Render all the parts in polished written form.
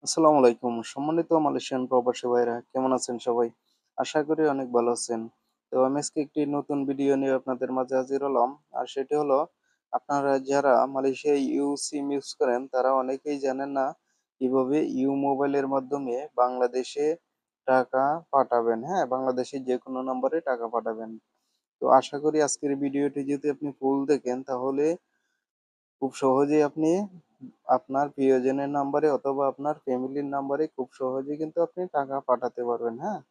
আসসালামু আলাইকুম। সম্মানিত মালয়েশিয়ান প্রবাসী ভাইরা কেমন আছেন সবাই? আশা করি অনেক ভালো আছেন। তো আমি আজকে একটি নতুন ভিডিও নিয়ে আপনাদের মাঝে হাজির হলাম। আর সেটি হলো আপনারা যারা মালয়েশিয়ায় সিম ইউজ করেন তারা অনেকেই জানেন না কিভাবে মোবাইলের মাধ্যমে বাংলাদেশে টাকা পাঠাবেন। হ্যাঁ? বাংলাদেশের যেকোনো নম্বরে টাকা পাঠাবেন। তো আশা করি আজকের ভিডিওটি যদি আপনি ফুল দেখেন তাহলে খুব সহজেই আপনি আপনার প্রিয়জনের নাম্বারে অথবা আপনার ফ্যামিলির নাম্বারে খুব সহজেই কিন্তু আপনি টাকা পাঠাতে পারবেন, হ্যাঁ?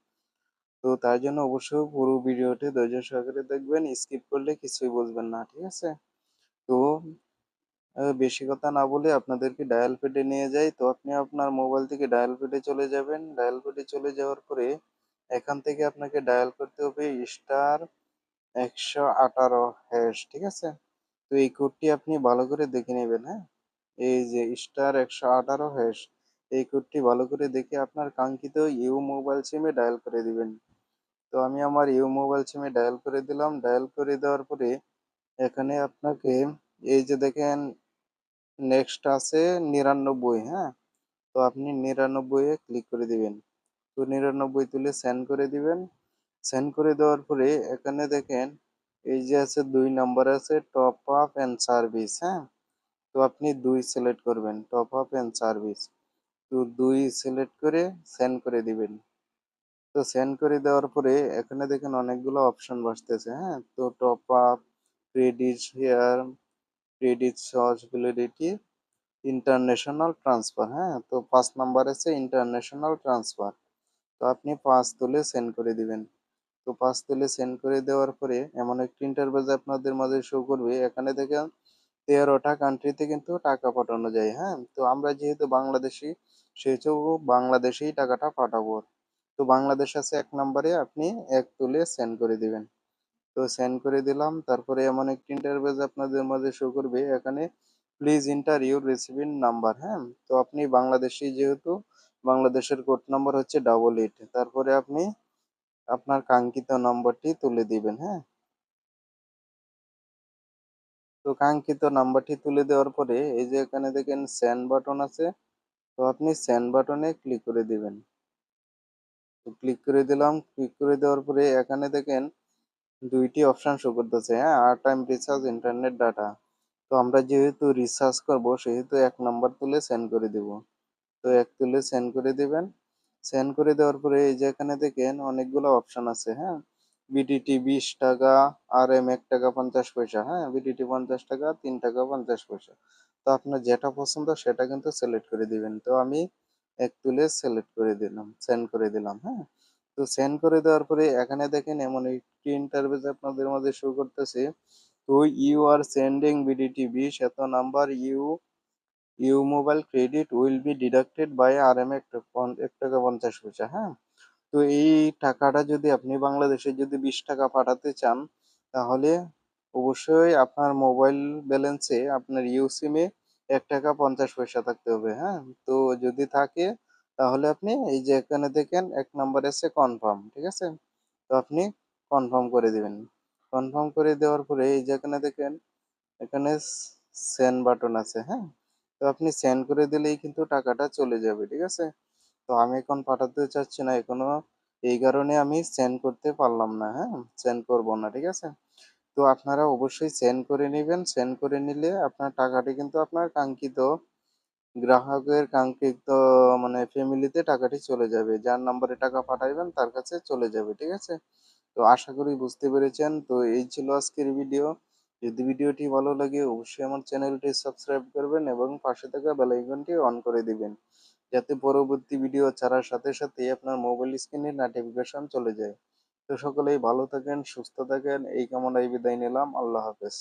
তো তার জন্য অবশ্যই পুরো ভিডিওটি ধৈর্য সহকারে দেখবেন। স্কিপ করলে কিছুই বুঝবেন না, ঠিক আছে? তো বেশি কথা না বলে আপনাদেরকে ডায়াল প্যাডে নিয়ে যাই। তো আপনি আপনার মোবাইল থেকে ডায়াল প্যাডে চলে যাবেন। ডায়াল প্যাডে চলে যাওয়ার পরে এখান থেকে আপনাকে ডায়াল করতে হবে স্টার ১১৮ # ঠিক আছে? তো এই কোডটি আপনি ভালো করে দেখে নেবেন, হ্যাঁ? এই যে স্টার ১১৮ # এই কোডটি ভালো করে দেখে আপনার কাঙ্ক্ষিত মোবাইল সিমে ডায়াল করে দিবেন। তো আমি আমার মোবাইল সিমে ডায়াল করে দিলাম। ডায়াল করে দেওয়ার পরে এখানে আপনাকে এই যে দেখেন নেক্সট আছে ৯৯, হ্যাঁ? তো আপনি ৯৯ এ ক্লিক করে দিবেন। তো ৯৯ তুলে সেন্ড করে দিবেন। সেন্ড করে দেওয়ার পরে এখানে দেখেন এই যে আছে ২ নাম্বার আছে টপ আপ অ্যান্ড সার্ভিস, হ্যাঁ? তো আপনি ২ সিলেক্ট করবেন টপ আপ অ্যান্ড সার্ভিস। তো ২ সিলেক্ট করে সেন্ড করে দিবেন। তো সেন্ড করে দেওয়ার পরে এখানে দেখেন অনেকগুলো অপশন আসতেছে, হ্যাঁ? তো top up, credit share, credit sauce validity, international transfer, হ্যাঁ? তো ৫ নাম্বার আছে ইন্টারন্যাশনাল ট্রান্সফার। তো আপনি ৫ তুলে সেন্ড করে দিবেন। তো ৫ তুলে সেন্ড করে দেওয়ার পরে এমন একটি ইন্টারফেস আপনাদের মাঝে শো করবে। এখানে দেখেন ১৩ টা কান্ট্রিতে কিন্তু টাকা পাঠানো যায়, হ্যাঁ? তো আমরা যেহেতু বাংলাদেশী সেহেতু বাংলাদেশেই টাকাটা পাঠাবো। তো বাংলাদেশ আছে ১ নাম্বারে আপনি ১ তুলে সেন্ড করে দিবেন। তো সেন্ড করে দিলাম। তারপরে এমন একটি ইন্টারফেস আপনাদের মাঝে শো করবে। এখানে please enter your receiving number, হ্যাঁ? তো আপনি বাংলাদেশী যেহেতু বাংলাদেশের কোড নাম্বার হচ্ছে ৮৮। তারপরে আপনি আপনার কাঙ্ক্ষিত নম্বরটি তুলে দিবেন, হ্যাঁ? তো কাঙ্ক্ষিত নাম্বারটি তুলে দেওয়ার পরে এই যে এখানে দেখেন সেন্ড বাটন আছে। তো আপনি সেন্ড বাটনে ক্লিক করে দিবেন। তো ক্লিক করে দিলাম। ক্লিক করে দেওয়ার পরে এখানে দেখেন ২ টি অপশন শো করতেছে, হ্যাঁ? Time recharge, internet data. তো আমরা যেহেতু রিচার্জ করব সেহেতু ১ নাম্বার তুলে সেন্ড করে দিব। তো ১ তুলে সেন্ড করে দিবেন। সেন্ড করে দেওয়ার পরে এই যে এখানে দেখেন অনেকগুলো অপশন আছে, হ্যাঁ? বিটিটি ৳২০, আরএম ৳১.৫০, হ্যাঁ? বিটিটি ৳৫০, ৳৩.৫০। তো আপনার যেটা পছন্দ সেটা কিন্তু সিলেক্ট করে দিবেন। তো আমি ১ তুলে সিলেক্ট করে দিলাম, সেন্ড করে দিলাম, হ্যাঁ? তো সেন্ড করে দেওয়ার পরে এখানে দেখেন এমন একটি ইন্টারফেস আপনাদের মাঝে শো করতেছে। তো ইউ আর সেন্ডিং বিডিটি ২০ এত number mobile credit will be deducted by RM ৳১.৫০, হ্যাঁ? তো এই টাকাটা যদি আপনি বাংলাদেশে যদি ৳২০ পাঠাতে চান, তাহলে অবশ্যই আপনার মোবাইল ব্যালেন্সে আপনার সিমে ৳১.৫০ থাকতে হবে, হ্যাঁ? তো যদি থাকে তাহলে আপনি এই যে এখানে দেখেন ১ নাম্বারে আছে কনফার্ম, ঠিক আছে? তো আপনি কনফার্ম করে দিবেন। কনফার্ম করে দেওয়ার পরে এই যে এখানে দেখেন এখানে সেন্ড বাটন আছে, হ্যাঁ? তো আপনি সেন্ড করে দিলেই কিন্তু টাকাটা চলে যাবে, ঠিক আছে? তো আমি এখন পাঠাতে চাচ্ছি না এখনো। এই কারণে আমি সেন্ড করতে পারলাম না, হ্যাঁ? সেন্ড করব না, ঠিক আছে? তো আপনারা অবশ্যই সেন্ড করে নিবেন। সেন্ড করে নিলে আপনার টাকাটি কিন্তু আপনার কাঙ্ক্ষিত গ্রাহকের কাঙ্ক্ষিত মানে ফ্যামিলিতে টাকাটি চলে যাবে। যার নাম্বারে টাকা পাঠাইবেন তার কাছে চলে যাবে, ঠিক আছে? তো আশা করি বুঝতে পেরেছেন। তো এই ছিল আজকের ভিডিও। যদি ভিডিওটি ভালো লাগে অবশ্যই আমার চ্যানেলটি সাবস্ক্রাইব করবেন এবং পাশে থাকা বেল আইকনটি অন করে দিবেন। যাতে পরবর্তী ভিডিও ছাড়ার সাথে সাথেই আপনার মোবাইল স্ক্রিনে নোটিফিকেশন চলে যায়। তো সকলেই ভালো থাকেন, সুস্থ থাকেন এই কামনায় বিদায় নিলাম। আল্লাহ হাফেজ।